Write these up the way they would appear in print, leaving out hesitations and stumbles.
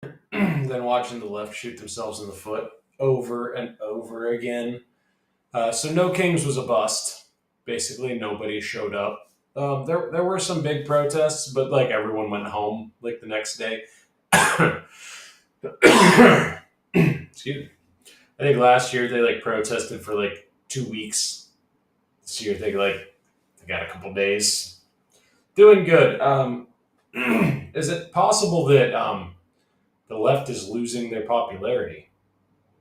than watching the left shoot themselves in the foot over and over again. So No Kings was a bust. Basically, nobody showed up. There were some big protests, but like everyone went home like the next day. Excuse me. I think last year they like protested for like 2 weeks. This year they got a couple days. Doing good. Is it possible that the left is losing their popularity?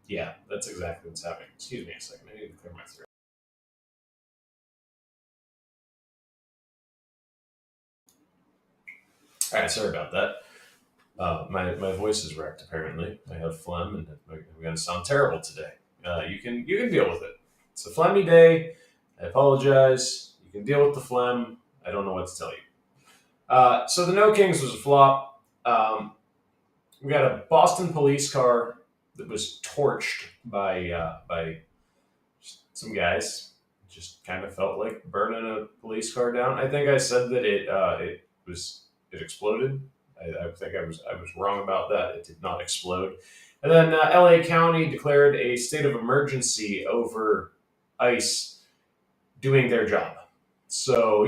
Yeah, that's exactly what's happening. Excuse me a second. I need to clear my throat. All right, sorry about that. My voice is wrecked. Apparently, I have phlegm, and I'm going to sound terrible today. You can deal with it. It's a phlegmy day. I apologize. You can deal with the phlegm. I don't know what to tell you. So the No Kings was a flop. We got a Boston police car that was torched by some guys. Just kind of felt like burning a police car down. I think I said that it exploded. I think I was wrong about that. It did not explode. And then L.A. County declared a state of emergency over ICE doing their job. So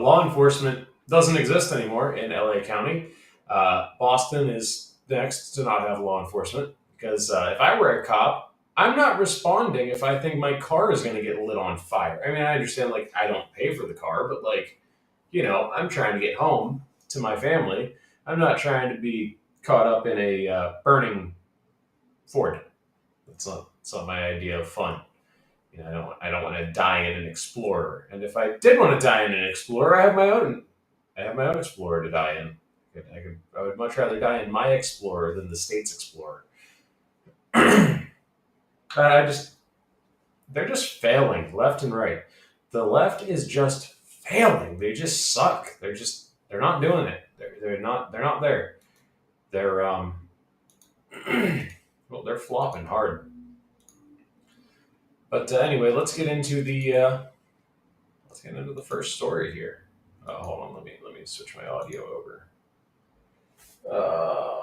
law enforcement doesn't exist anymore in L.A. County. Boston is next to not have law enforcement because if I were a cop, I'm not responding if I think my car is going to get lit on fire. I mean, I understand like I don't pay for the car, but like I'm trying to get home to my family. I'm not trying to be caught up in a burning Ford. That's not my idea of fun. I don't want to die in an Explorer. And if I did want to die in an Explorer, I have my own Explorer to die in. I would much rather die in my Explorer than the state's Explorer. I just they're just failing left and right. The left is just failing. They just suck. They're not doing it. They're not there. They're well, they're flopping hard. But anyway, let's get into the first story here. Hold on, let me switch my audio over.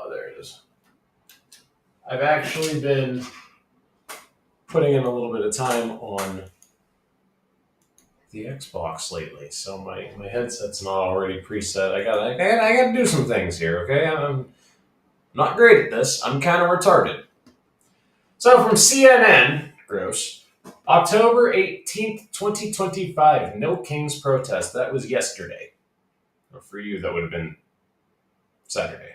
There it is. I've actually been putting in a little bit of time on the Xbox lately, so my headset's not already preset. I got to do some things here. Okay, I'm not great at this. I'm kind of retarded. So from CNN, gross. October 18th, 2025, No Kings protest. That was yesterday. Or for you, that would have been Saturday.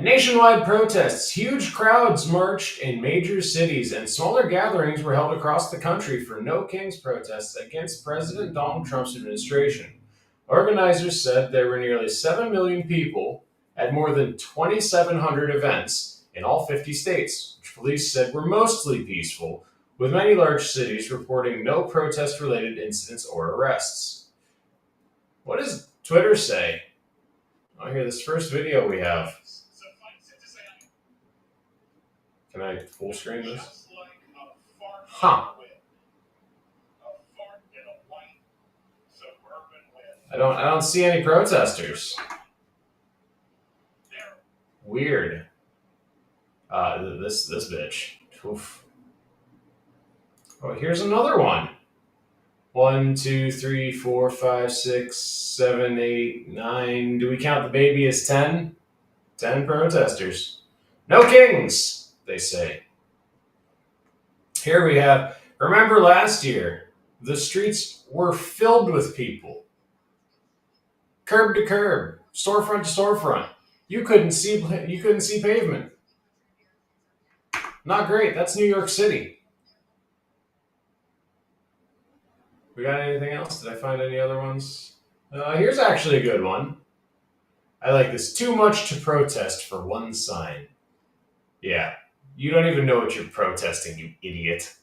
Nationwide protests. Huge crowds marched in major cities, and smaller gatherings were held across the country for No Kings protests against President Donald Trump's administration. Organizers said there were nearly 7 million people at more than 2,700 events in all 50 states, which police said were mostly peaceful, with many large cities reporting no protest related incidents or arrests. What does Twitter say? Oh, here, this first video we have. Can I full screen this? Huh. I don't see any protesters. Weird. This bitch. Oof. Oh, here's another one. 1, 2, 3, 4, 5, 6, 7, 8, 9. Do we count the baby as 10? 10 protesters. No kings, they say. Here we have, remember last year, the streets were filled with people. Curb to curb, storefront to storefront. You couldn't see pavement. Not great. That's New York City. We got anything else? Did I find any other ones? Here's actually a good one. I like this. Too much to protest for one sign. Yeah. You don't even know what you're protesting, you idiot.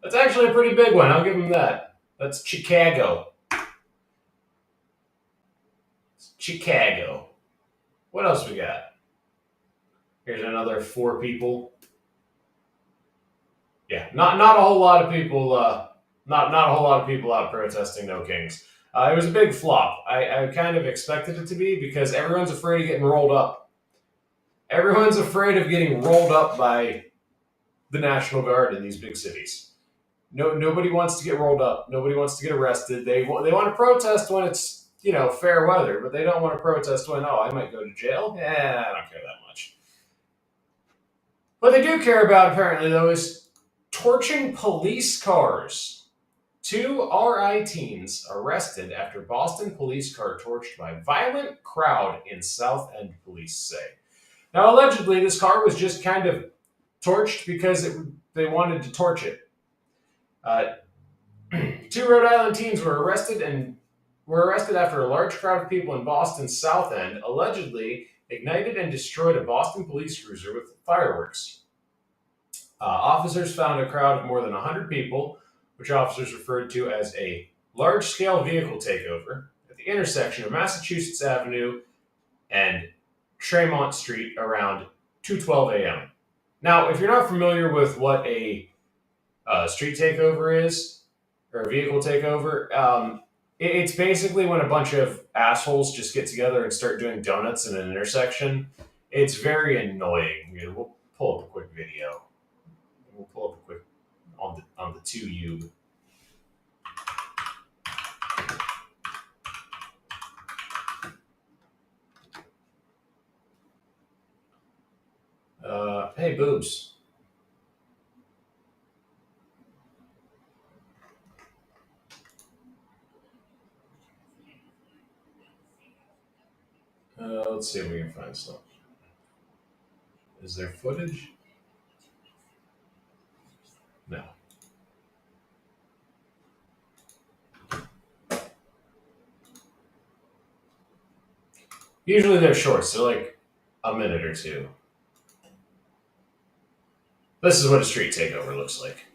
That's actually a pretty big one. I'll give him that. That's Chicago. Chicago. What else we got? Here's another 4 people. Yeah, not a whole lot of people. Not a whole lot of people out protesting No Kings. It was a big flop. I kind of expected it to be because everyone's afraid of getting rolled up. Everyone's afraid of getting rolled up by the National Guard in these big cities. Nobody wants to get rolled up. Nobody wants to get arrested. They want to protest when it's fair weather, but they don't want to protest when I might go to jail. Yeah, I don't care that much. What they do care about apparently though is torching police cars. 2 RI teens arrested after Boston police car torched by violent crowd in South End, police say. Now, allegedly, this car was just kind of torched because they wanted to torch it. 2 Rhode Island teens were arrested after a large crowd of people in Boston's South End allegedly ignited and destroyed a Boston police cruiser with fireworks. Officers found a crowd of more than 100 people, which officers referred to as a large-scale vehicle takeover, at the intersection of Massachusetts Avenue and Tremont Street around 2:12 a.m. Now, if you're not familiar with what a street takeover is, or a vehicle takeover, it's basically when a bunch of assholes just get together and start doing donuts in an intersection. It's very annoying. We'll pull up a quick video. We'll pull up a quick on the 2U. Hey, boobs. Let's see if we can find some. Is there footage? No. Usually they're short, so like a minute or two. This is what a street takeover looks like.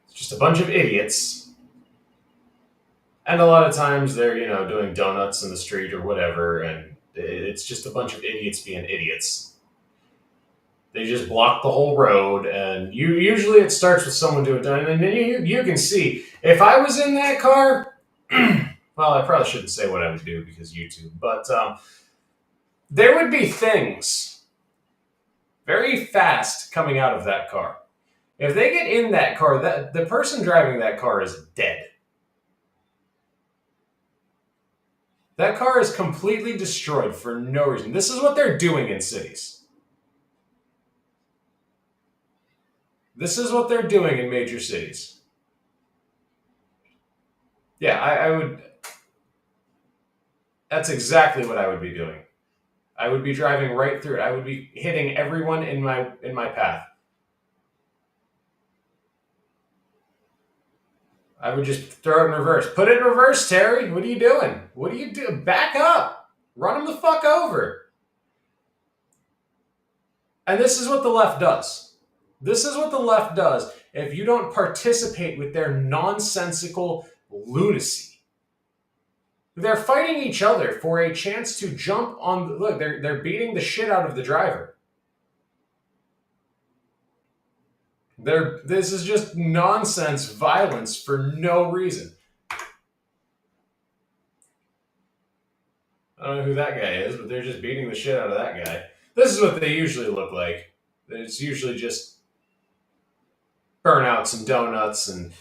It's just a bunch of idiots. And a lot of times they're, doing donuts in the street or whatever, and it's just a bunch of idiots being idiots. They just block the whole road, and usually it starts with someone doing donuts, and then you can see, if I was in that car, well, I probably shouldn't say what I would do because YouTube, but there would be things very fast coming out of that car. If they get in that car, the person driving that car is dead. That car is completely destroyed for no reason. This is what they're doing in cities. This is what they're doing in major cities. Yeah, I would. That's exactly what I would be doing. I would be driving right through it. I would be hitting everyone in my path. I would just throw it in reverse. Put it in reverse, Terry. What are you doing? What are you doing? Back up. Run them the fuck over. And this is what the left does. This is what the left does if you don't participate with their nonsensical lunacy. They're fighting each other for a chance to jump on. Look, they're beating the shit out of the driver. This is just nonsense violence for no reason. I don't know who that guy is, but they're just beating the shit out of that guy. This is what they usually look like. It's usually just burnouts and donuts and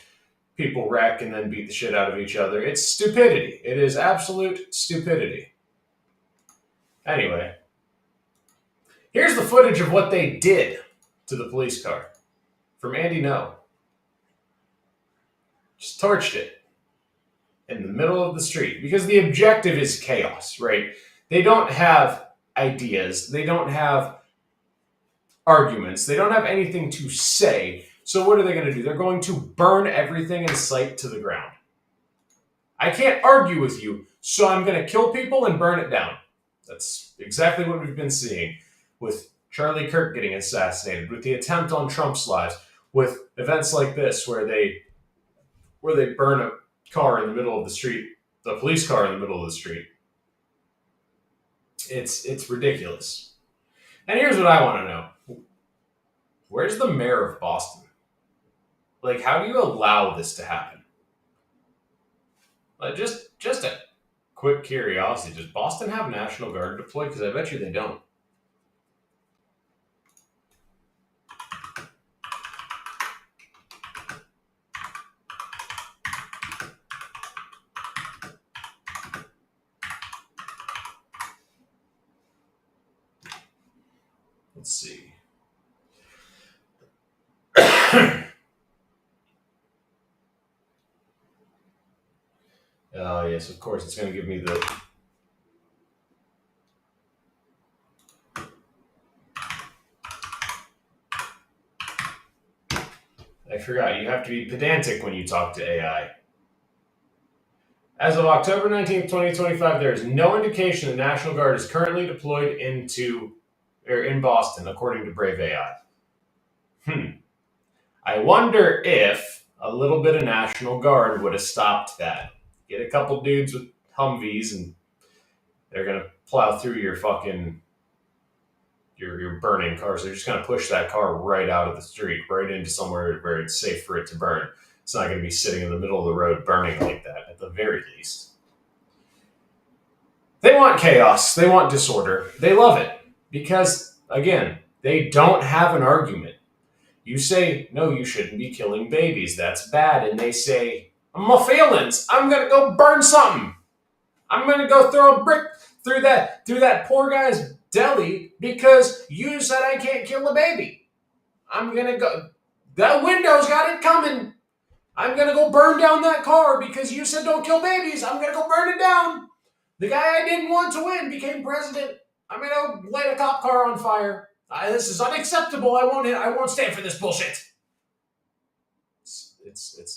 people wreck and then beat the shit out of each other. It's stupidity. It is absolute stupidity. Anyway, here's the footage of what they did to the police car from Andy No. Just torched it in the middle of the street because the objective is chaos, right? They don't have ideas. They don't have arguments. They don't have anything to say. So what are they going to do? They're going to burn everything in sight to the ground. I can't argue with you, so I'm going to kill people and burn it down. That's exactly what we've been seeing with Charlie Kirk getting assassinated, with the attempt on Trump's lives, with events like this where they burn a car in the middle of the street, the police car in the middle of the street. It's ridiculous. And here's what I want to know. Where's the mayor of Boston? Like, how do you allow this to happen? Just a quick curiosity: does Boston have National Guard deployed? Because I bet you they don't. Let's see. Oh, yes, of course. It's going to give me the. I forgot. You have to be pedantic when you talk to AI. As of October 19th, 2025, there is no indication the National Guard is currently deployed in Boston, according to Brave AI. I wonder if a little bit of National Guard would have stopped that. Get a couple dudes with Humvees and they're going to plow through your fucking your burning cars. They're just going to push that car right out of the street, right into somewhere where it's safe for it to burn. It's not going to be sitting in the middle of the road burning like that, at the very least. They want chaos. They want disorder. They love it because, again, they don't have an argument. You say, no, you shouldn't be killing babies. That's bad. And they say, my feelings. I'm going to go burn something. I'm going to go throw a brick through that poor guy's deli because you said I can't kill a baby. I'm going to go. That window's got it coming. I'm going to go burn down that car because you said don't kill babies. I'm going to go burn it down. The guy I didn't want to win became president. I'm going to light a cop car on fire. This is unacceptable. I won't stand for this bullshit.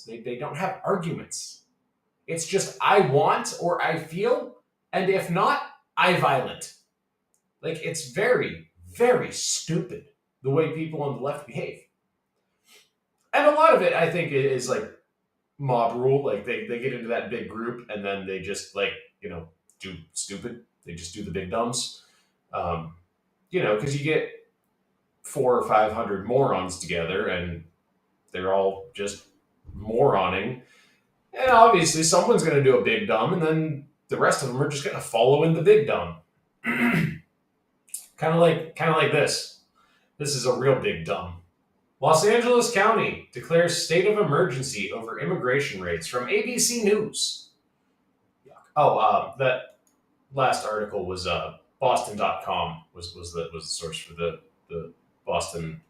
They don't have arguments. It's just I want or I feel, and if not, I violent. Like, it's very, very stupid the way people on the left behave. And a lot of it, I think, is like mob rule. Like, they get into that big group and then they just, like, do stupid. They just do the big dumbs. Because you get 400 or 500 morons together and they're all just moroning. And obviously someone's going to do a big dumb and then the rest of them are just going to follow in the big dumb. kind of like this. This is a real big dumb. Los Angeles County declares state of emergency over immigration raids from ABC News. Oh, that last article was Boston.com was the source for the Boston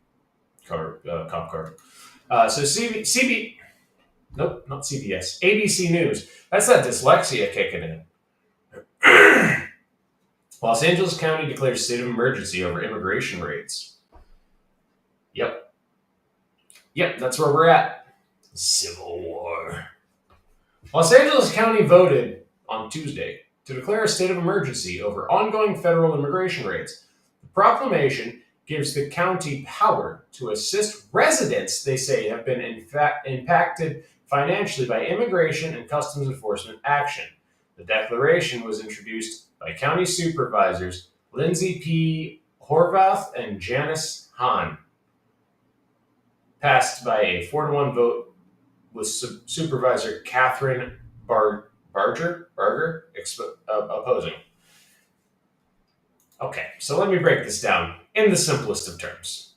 cop car. So nope, not CBS, ABC News. That's that dyslexia kicking in. Los Angeles County declares state of emergency over immigration raids. Yep, that's where we're at. Civil War. Los Angeles County voted on Tuesday to declare a state of emergency over ongoing federal immigration raids. The proclamation gives the county power to assist residents they say have been impacted financially by immigration and customs enforcement action. The declaration was introduced by county supervisors Lindsay P. Horvath and Janice Hahn. Passed by a 4-1 vote with Supervisor Catherine Barger opposing. Okay, so let me break this down in the simplest of terms.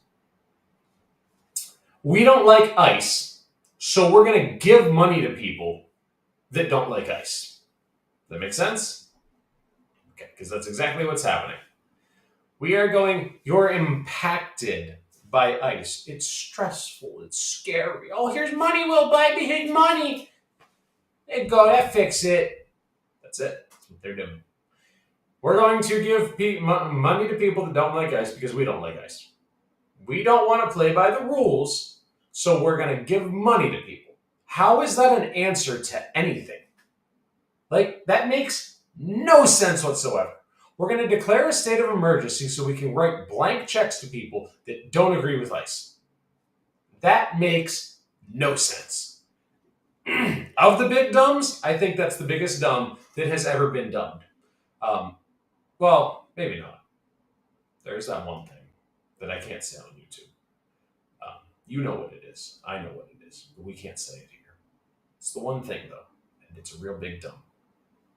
We don't like ICE, so we're going to give money to people that don't like ICE. Does that make sense? Okay, because that's exactly what's happening. You're impacted by ICE. It's stressful. It's scary. Oh, here's money. We'll buy me his money. There you go. That fix it. That's it. That's what they're doing. We're going to give money to people that don't like ICE because we don't like ICE. We don't want to play by the rules, so we're going to give money to people. How is that an answer to anything? Like, that makes no sense whatsoever. We're going to declare a state of emergency so we can write blank checks to people that don't agree with ICE. That makes no sense. Of the big dumbs, I think that's the biggest dumb that has ever been dumbed. Well, maybe not. There's that one thing that I can't say on YouTube. You know what it is. I know what it is. But we can't say it here. It's the one thing, though. And it's a real big dumb.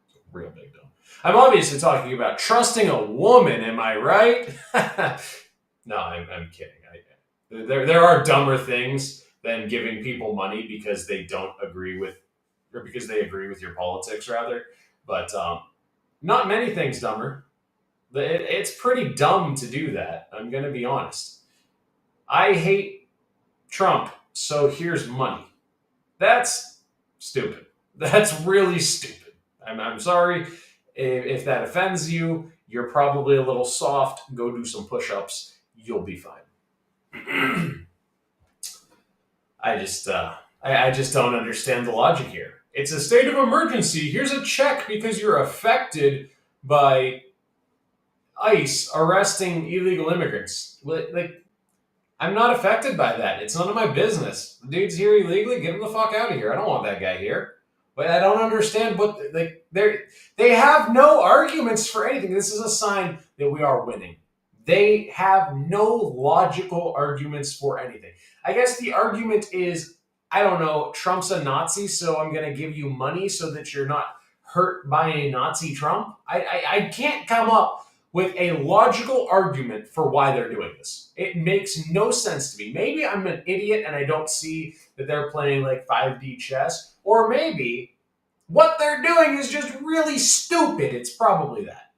It's a real big dumb. I'm obviously talking about trusting a woman, am I right? No, I'm kidding. There are dumber things than giving people money because they don't agree with, or because they agree with your politics, rather. But not many things dumber. It's pretty dumb to do that. I'm going to be honest. I hate Trump, so here's money. That's stupid. That's really stupid. I'm sorry if that offends you. You're probably a little soft. Go do some push-ups. You'll be fine. I just don't understand the logic here. It's a state of emergency. Here's a check because you're affected by ICE arresting illegal immigrants. Like, I'm not affected by that. It's none of my business. The dude's here illegally. Get him the fuck out of here. I don't want that guy here. But I don't understand what they have no arguments for anything. This is a sign that we are winning. They have no logical arguments for anything. I guess the argument is, I don't know, Trump's a Nazi, so I'm going to give you money so that you're not hurt by a Nazi Trump. I can't come up with a logical argument for why they're doing this. It makes no sense to me. Maybe I'm an idiot and I don't see that they're playing like 5D chess, or maybe what they're doing is just really stupid. It's probably that.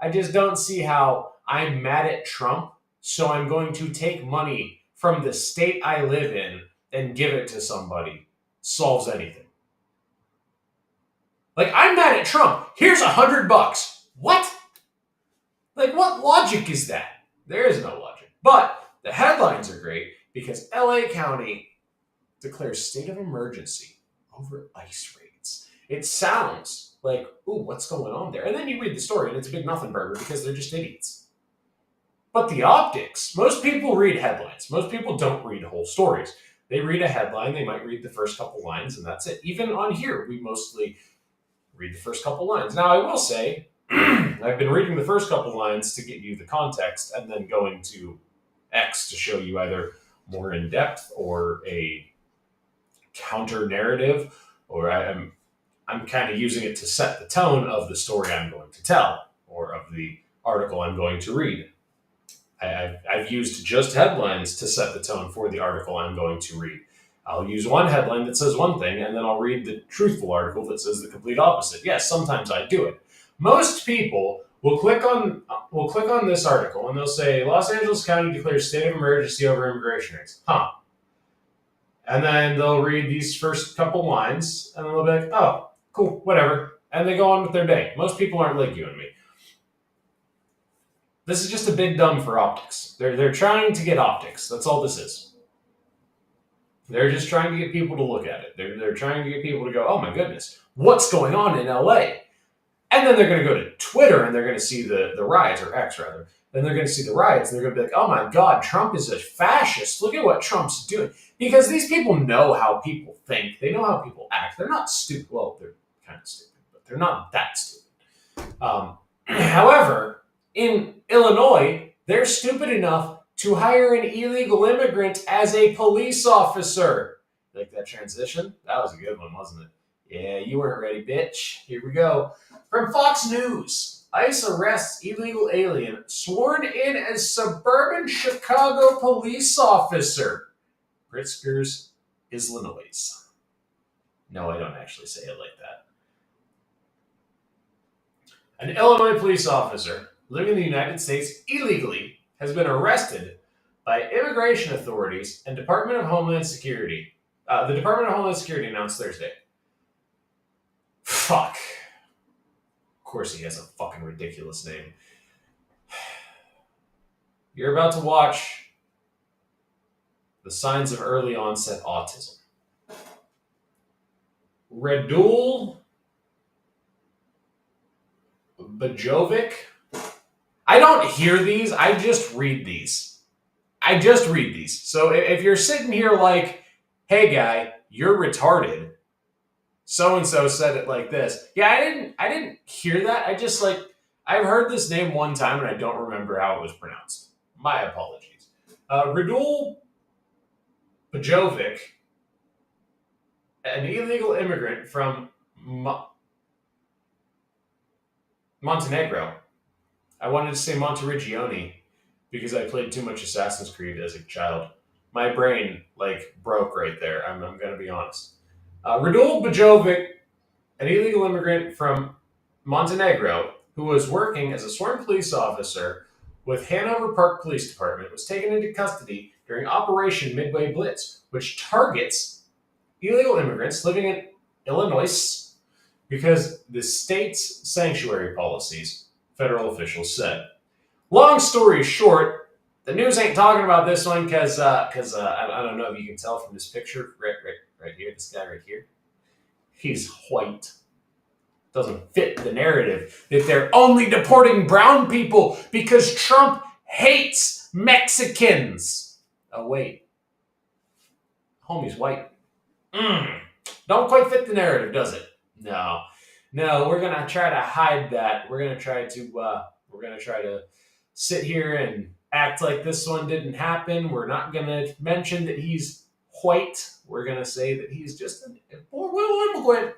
I just don't see how I'm mad at Trump, so I'm going to take money from the state I live in and give it to somebody solves anything. Like, I'm mad at Trump. Here's $100. What? Like, what logic is that? There is no logic. But the headlines are great because LA County declares state of emergency over ICE raids. It sounds like, ooh, what's going on there? And then you read the story and it's a big nothing burger because they're just idiots. But the optics, most people read headlines. Most people don't read whole stories. They read a headline, they might read the first couple lines, and that's it. Even on here, we mostly read the first couple lines. Now, I will say, I've been reading the first couple lines to get you the context and then going to X to show you either more in depth or a counter narrative, or I'm kind of using it to set the tone of the story I'm going to tell or of the article I'm going to read. I've used just headlines to set the tone for the article I'm going to read. I'll use one headline that says one thing, and then I'll read the truthful article that says the complete opposite. Yes, sometimes I do it. Most people will click on this article and they'll say, Los Angeles County declares state of emergency over immigration rates. Huh. And then they'll read these first couple lines, and then they'll be like, oh, cool, whatever. And they go on with their day. Most people aren't like you and me. This is just a big dumb for optics. They're trying to get optics. That's all this is. They're just trying to get people to look at it. They're trying to get people to go, oh my goodness, what's going on in LA? And then they're going to go to Twitter and they're going to see the riots, or X rather. Then they're going to see the riots and they're going to be like, oh my God, Trump is a fascist. Look at what Trump's doing. Because these people know how people think. They know how people act. They're not stupid. Well, they're kind of stupid, but they're not that stupid. However, in Illinois, they're stupid enough to hire an illegal immigrant as a police officer. Like that transition? That was a good one, wasn't it? Yeah, you weren't ready, bitch. Here we go. From Fox News, ICE arrests illegal alien sworn in as suburban Chicago police officer. Pritzker's Illinois. No, I don't actually say it like that. An Illinois police officer living in the United States illegally has been arrested by immigration authorities and Department of Homeland Security. The Department of Homeland Security announced Thursday. Fuck. Of course he has a fucking ridiculous name. You're about to watch the signs of early onset autism. Radul Bajovic. I don't hear these, I just read these. So if you're sitting here like, hey guy, you're retarded, so-and-so said it like this. Yeah, I didn't hear that. I've heard this name one time and I don't remember how it was pronounced. My apologies. Radul Bajovic an illegal immigrant from Montenegro. I wanted to say Monteriggioni because I played too much Assassin's Creed as a child. My brain broke right there. I'm gonna be honest. Radul Bajovic, an illegal immigrant from Montenegro who was working as a sworn police officer with Hanover Park Police Department, was taken into custody during Operation Midway Blitz, which targets illegal immigrants living in Illinois because the state's sanctuary policies, federal officials said. Long story short, the news ain't talking about this one because I don't know if you can tell from this picture right here, this guy right here. He's white. Doesn't fit the narrative that they're only deporting brown people because Trump hates Mexicans. Oh wait, homie's white. Don't quite fit the narrative, does it? No, we're gonna try to hide that. We're gonna try to sit here and act like this one didn't happen. We're not gonna mention that he's white. We're gonna say that he's just a poor little immigrant,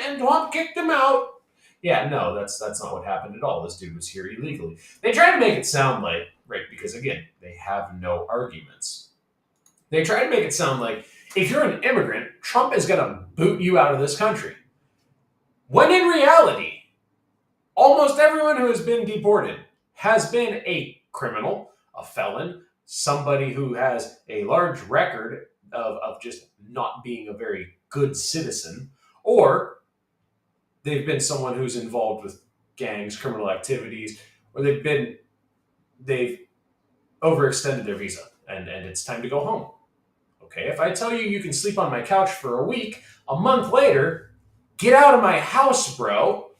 and Trump kicked him out. Yeah, no, that's not what happened at all. This dude was here illegally. They try to make it sound like, right, because again, they have no arguments. They try to make it sound like if you're an immigrant, Trump is gonna boot you out of this country. When in reality, almost everyone who has been deported has been a criminal, a felon, somebody who has a large record of just not being a very good citizen, or they've been someone who's involved with gangs, criminal activities, or they've overextended their visa and it's time to go home. Okay, if I tell you you can sleep on my couch for a week, a month later, get out of my house, bro.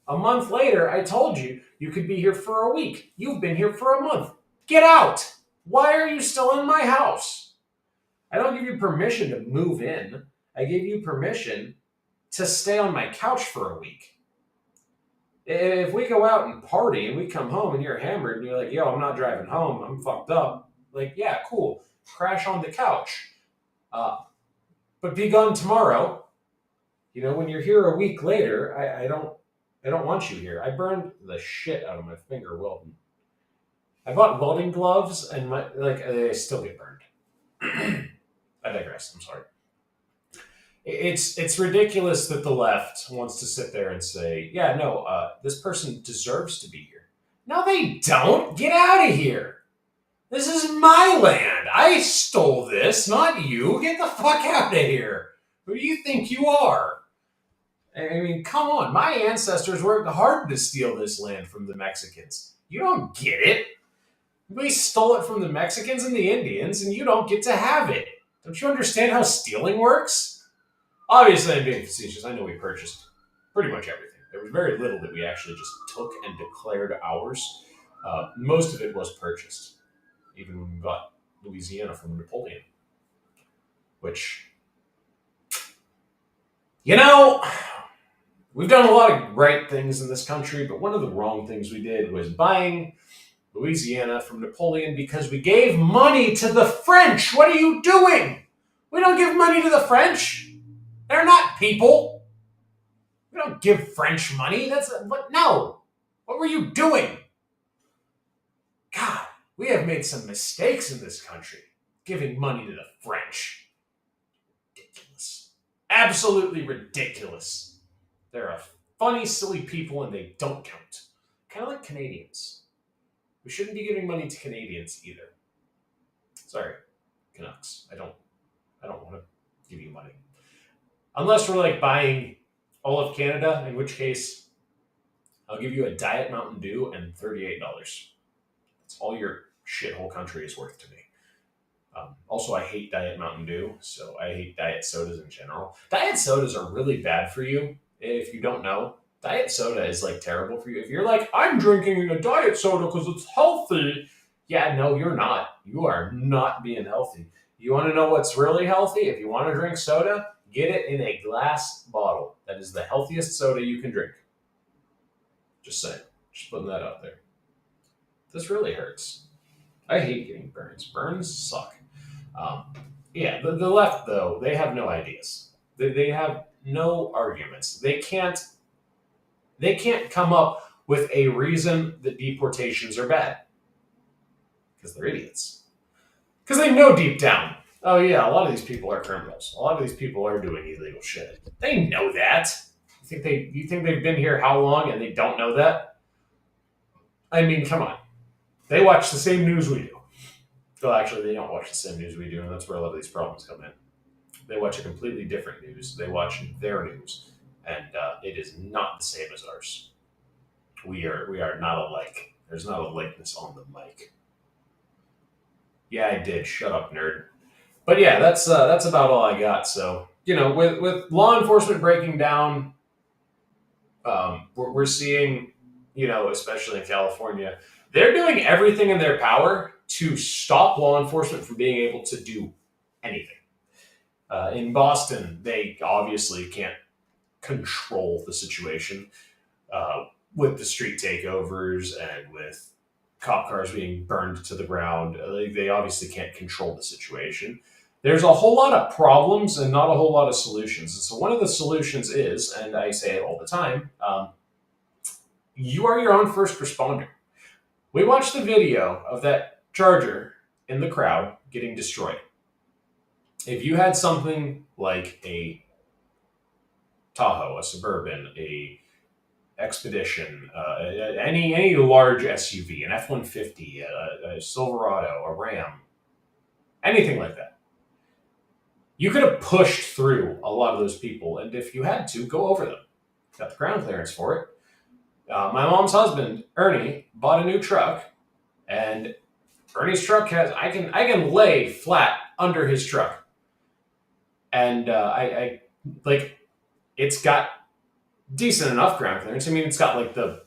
A month later, I told you you could be here for a week. You've been here for a month. Get out. Why are you still in my house? I don't give you permission to move in. I give you permission to stay on my couch for a week. If we go out and party and we come home and you're hammered and you're like, yo, I'm not driving home, I'm fucked up. Like, yeah, cool. Crash on the couch. But be gone tomorrow. You know, when you're here a week later, I don't want you here. I burned the shit out of my finger welding. I bought welding gloves and they still get burned. I digress. I'm sorry. It's ridiculous that the left wants to sit there and say, yeah, no, this person deserves to be here. No, they don't. Get out of here. This is my land. I stole this, not you. Get the fuck out of here. Who do you think you are? I mean, come on. My ancestors worked hard to steal this land from the Mexicans. You don't get it. We stole it from the Mexicans and the Indians, and you don't get to have it. Don't you understand how stealing works? Obviously, I'm being facetious. I know we purchased pretty much everything. There was very little that we actually just took and declared ours. Most of it was purchased, even when we got Louisiana from Napoleon. Which, you know, we've done a lot of right things in this country, but one of the wrong things we did was buying Louisiana from Napoleon because we gave money to the French. What are you doing? We don't give money to the French. They're not people. We don't give French money. No. What were you doing? God, we have made some mistakes in this country giving money to the French. Ridiculous. Absolutely ridiculous. They're a funny, silly people and they don't count. Kind of like Canadians. We shouldn't be giving money to Canadians either. Sorry, Canucks. I don't want to give you money. Unless we're buying all of Canada, in which case I'll give you a Diet Mountain Dew and $38. That's all your shithole country is worth to me. Also, I hate Diet Mountain Dew, so I hate diet sodas in general. Diet sodas are really bad for you, if you don't know. Diet soda is terrible for you. If you're I'm drinking a diet soda because it's healthy. Yeah, no, you're not. You are not being healthy. You want to know what's really healthy? If you want to drink soda, get it in a glass bottle. That is the healthiest soda you can drink. Just saying. Just putting that out there. This really hurts. I hate getting burns. Burns suck. Yeah, the left though, they have no ideas. They have no arguments. They can't come up with a reason that deportations are bad because they're idiots. Because they know deep down, oh yeah, a lot of these people are criminals. A lot of these people are doing illegal shit. They know that. You think they've been here how long and they don't know that? I mean, come on. They watch the same news we do. Well, actually, they don't watch the same news we do, and that's where a lot of these problems come in. They watch a completely different news. They watch their news, and it is not the same as ours. We are not alike. There's not a likeness on the mic. Yeah, I did. Shut up, nerd. But yeah, that's about all I got. So with law enforcement breaking down, we're seeing, especially in California, they're doing everything in their power to stop law enforcement from being able to do anything. In Boston, they obviously can't control the situation with the street takeovers and with cop cars being burned to the ground. They obviously can't control the situation. There's a whole lot of problems and not a whole lot of solutions. And so one of the solutions is, and I say it all the time, you are your own first responder. We watched the video of that Charger in the crowd getting destroyed. If you had something like a Tahoe, a Suburban, a Expedition, any large SUV, an F-150, a Silverado, a Ram, anything like that, you could have pushed through a lot of those people, and if you had to, go over them. Got the ground clearance for it. My mom's husband, Ernie, bought a new truck, and Ernie's truck has I can lay flat under his truck, and I like it's got decent enough ground clearance. I mean, it's got like the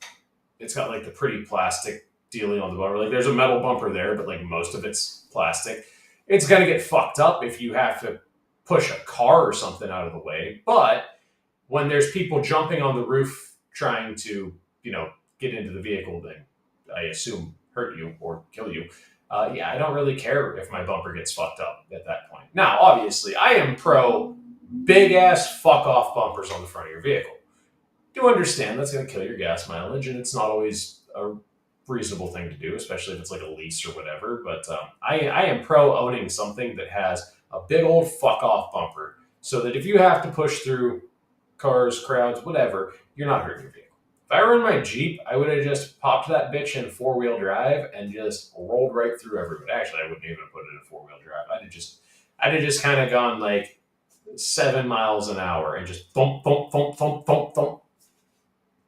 pretty plastic dealing on the bumper. Like there's a metal bumper there, but like most of it's plastic. It's gonna get fucked up if you have to push a car or something out of the way. But when there's people jumping on the roof trying to, get into the vehicle, then I assume hurt you or kill you. Yeah, I don't really care if my bumper gets fucked up at that point. Now, obviously, I am pro big ass fuck off bumpers on the front of your vehicle. Do understand that's going to kill your gas mileage, and it's not always a reasonable thing to do, especially if it's like a lease or whatever. But I am pro owning something that has a big old fuck off bumper, so that if you have to push through cars, crowds, whatever, you're not hurting your vehicle. If I were in my Jeep, I would have just popped that bitch in 4-wheel drive and just rolled right through everybody. Actually, I wouldn't even have put it in 4-wheel drive. I'd have just kind of gone like 7 miles an hour and just thump, thump, thump, thump, thump, thump.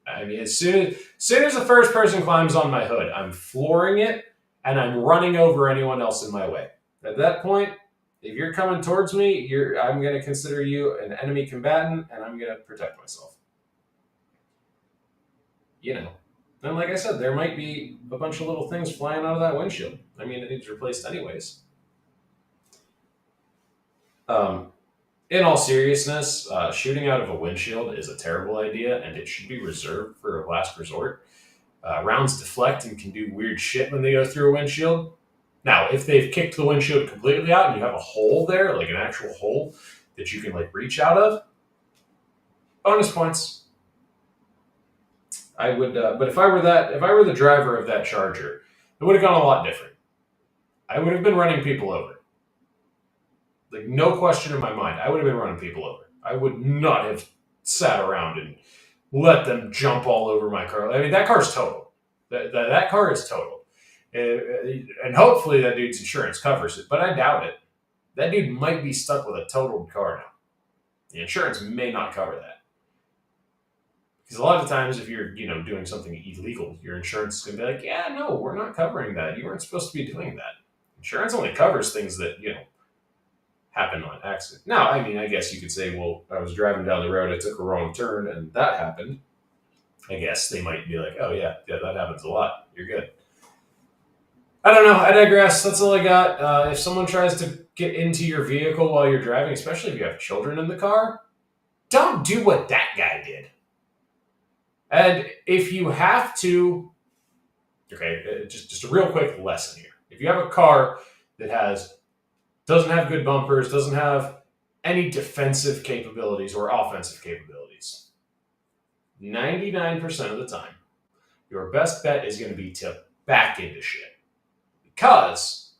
I mean, as soon as the first person climbs on my hood, I'm flooring it and I'm running over anyone else in my way. At that point, if you're coming towards me, I'm going to consider you an enemy combatant, and I'm going to protect myself. And like I said, there might be a bunch of little things flying out of that windshield. I mean, it needs replaced anyways. In all seriousness, shooting out of a windshield is a terrible idea, and it should be reserved for a last resort. Rounds deflect and can do weird shit when they go through a windshield. Now, if they've kicked the windshield completely out and you have a hole there, like an actual hole that you can like reach out of, bonus points. I would, but if I were the driver of that Charger, it would have gone a lot different. I would have been running people over. Like, no question in my mind, I would have been running people over. I would not have sat around and let them jump all over my car. I mean, that car's totaled. That car is totaled. And hopefully that dude's insurance covers it, but I doubt it. That dude might be stuck with a totaled car now. The insurance may not cover that. Because a lot of times if you're, doing something illegal, your insurance is going to be like, yeah, no, we're not covering that. You weren't supposed to be doing that. Insurance only covers things that, happen on accident. Now, I mean, I guess you could say, well, I was driving down the road, I took a wrong turn, and that happened. I guess they might be like, oh, yeah, that happens a lot. You're good. I don't know. I digress. That's all I got. If someone tries to get into your vehicle while you're driving, especially if you have children in the car, don't do what that guy did. And if you have to, okay, just a real quick lesson here. If you have a car that has Doesn't have good bumpers, doesn't have any defensive capabilities or offensive capabilities. 99% of the time, your best bet is going to be to back into shit. Because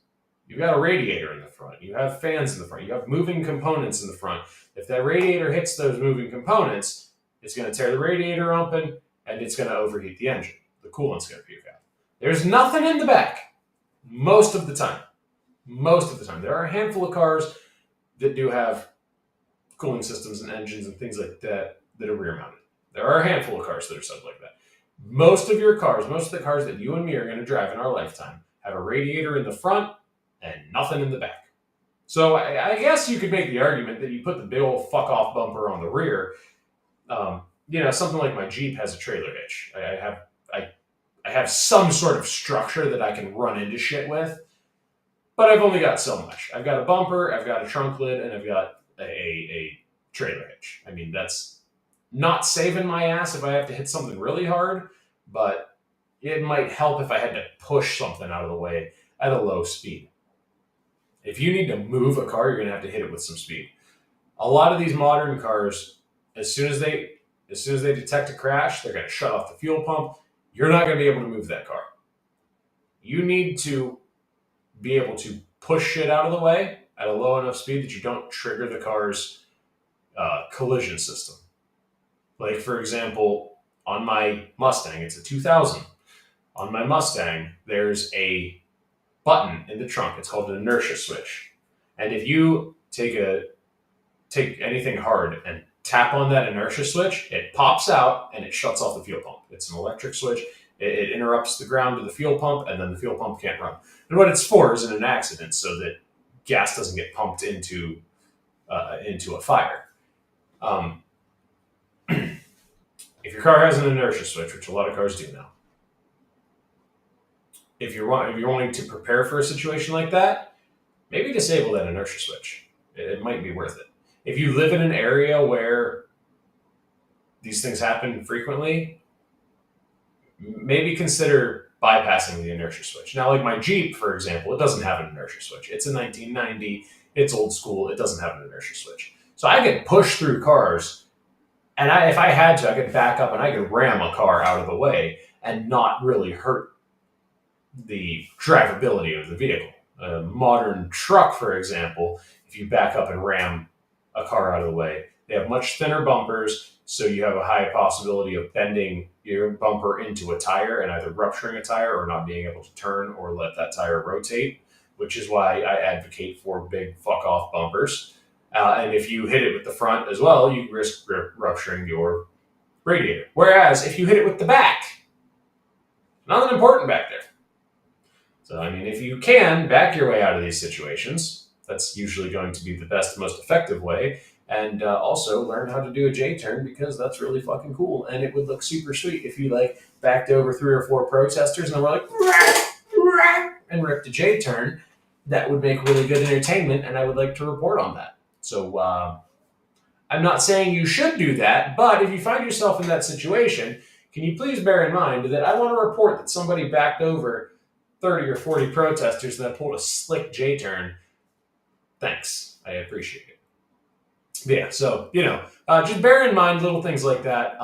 you've got a radiator in the front, you have fans in the front, you have moving components in the front. If that radiator hits those moving components, it's going to tear the radiator open and it's going to overheat the engine. The coolant's going to puke out. There's nothing in the back most of the time. Most of the time. There are a handful of cars that do have cooling systems and engines and things like that that are rear mounted. There are a handful of cars that are stuff like that. Most of your cars, most of the cars that you and me are going to drive in our lifetime, have a radiator in the front and nothing in the back. So I guess you could make the argument that you put the big old fuck off bumper on the rear. Something like my Jeep has a trailer hitch. I have some sort of structure that I can run into shit with, but I've only got so much. I've got a bumper, I've got a trunk lid, and I've got a trailer hitch. I mean, that's not saving my ass if I have to hit something really hard, but it might help if I had to push something out of the way at a low speed. If you need to move a car, you're going to have to hit it with some speed. A lot of these modern cars, as soon as they detect a crash, they're going to shut off the fuel pump. You're not going to be able to move that car. You need to be able to push shit out of the way at a low enough speed that you don't trigger the car's collision system. Like, for example, on my Mustang, it's a 2000. On my Mustang, there's a button in the trunk. It's called an inertia switch. And if you take anything hard and tap on that inertia switch, it pops out and it shuts off the fuel pump. It's an electric switch. It interrupts the ground to the fuel pump, and then the fuel pump can't run. And what it's for is in an accident, so that gas doesn't get pumped into a fire. If your car has an inertia switch, which a lot of cars do now, if you're wanting to prepare for a situation like that, maybe disable that inertia switch. It might be worth it. If you live in an area where these things happen frequently, maybe consider bypassing the inertia switch. Now, like my Jeep, for example, it doesn't have an inertia switch. It's a 1990. It's old school. It doesn't have an inertia switch. So I could push through cars, and if I had to, I could back up and I could ram a car out of the way and not really hurt the drivability of the vehicle. A modern truck, for example, if you back up and ram a car out of the way, they have much thinner bumpers, so you have a high possibility of bending your bumper into a tire and either rupturing a tire or not being able to turn or let that tire rotate, which is why I advocate for big fuck off bumpers. And if you hit it with the front as well, you risk rupturing your radiator. Whereas if you hit it with the back, nothing important back there. So, I mean, if you can back your way out of these situations, that's usually going to be the best, most effective way. And also learn how to do a J-turn, because that's really fucking cool. And it would look super sweet if you backed over 3 or 4 protesters and they were like, and ripped a J-turn. That would make really good entertainment, and I would like to report on that. So I'm not saying you should do that, but if you find yourself in that situation, can you please bear in mind that I want to report that somebody backed over 30 or 40 protesters and then pulled a slick J-turn. Thanks. I appreciate it. Yeah, so, just bear in mind little things like that.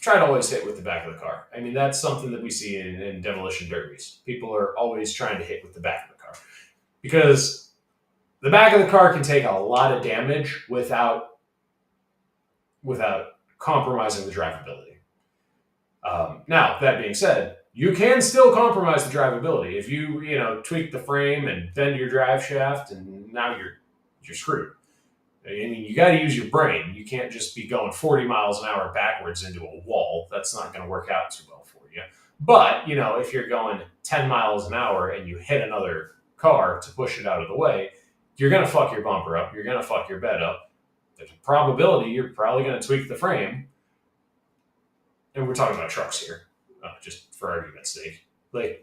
Try to always hit with the back of the car. I mean, that's something that we see in demolition derbies. People are always trying to hit with the back of the car, because the back of the car can take a lot of damage without compromising the drivability. Now, that being said, you can still compromise the drivability. If you, tweak the frame and bend your drive shaft, and now you're screwed. I mean, you got to use your brain. You can't just be going 40 miles an hour backwards into a wall. That's not going to work out too well for you. But, if you're going 10 miles an hour and you hit another car to push it out of the way, you're going to fuck your bumper up. You're going to fuck your bed up. There's a probability you're probably going to tweak the frame. And we're talking about trucks here, just for argument's sake.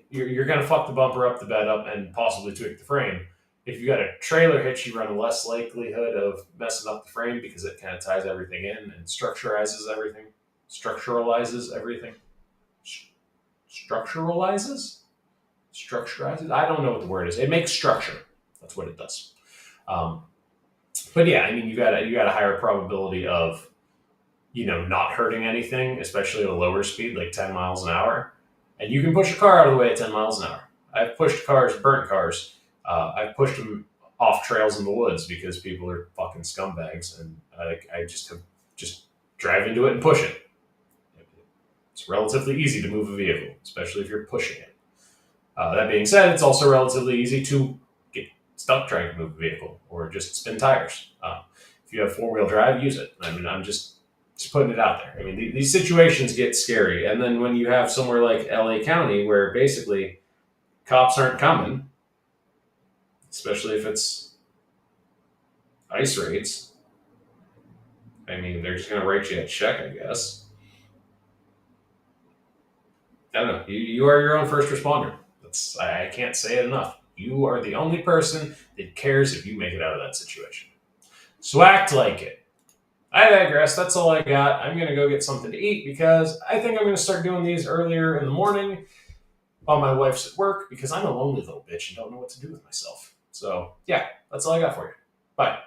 You're going to fuck the bumper up, the bed up, and possibly tweak the frame. If you got a trailer hitch, you run a less likelihood of messing up the frame, because it kind of ties everything in and structurizes everything. Structuralizes everything. Structuralizes? Structurizes? I don't know what the word is. It makes structure. That's what it does. But yeah, I mean, you got a higher probability of, not hurting anything, especially at a lower speed, like 10 miles an hour. And you can push a car out of the way at 10 miles an hour. I've pushed cars, burnt cars. I've pushed them off trails in the woods because people are fucking scumbags, and I just drive into it and push it. It's relatively easy to move a vehicle, especially if you're pushing it. That being said, it's also relatively easy to get stuck trying to move a vehicle or just spin tires. If you have four-wheel drive, use it. I mean, I'm just putting it out there. I mean, these situations get scary. And then when you have somewhere like LA County where basically cops aren't coming, especially if it's ICE raids, I mean, they're just going to write you a check, I guess. I don't know. You are your own first responder. I can't say it enough. You are the only person that cares if you make it out of that situation. So act like it. I digress. That's all I got. I'm going to go get something to eat because I think I'm going to start doing these earlier in the morning while my wife's at work because I'm a lonely little bitch and don't know what to do with myself. So, yeah, that's all I got for you. Bye.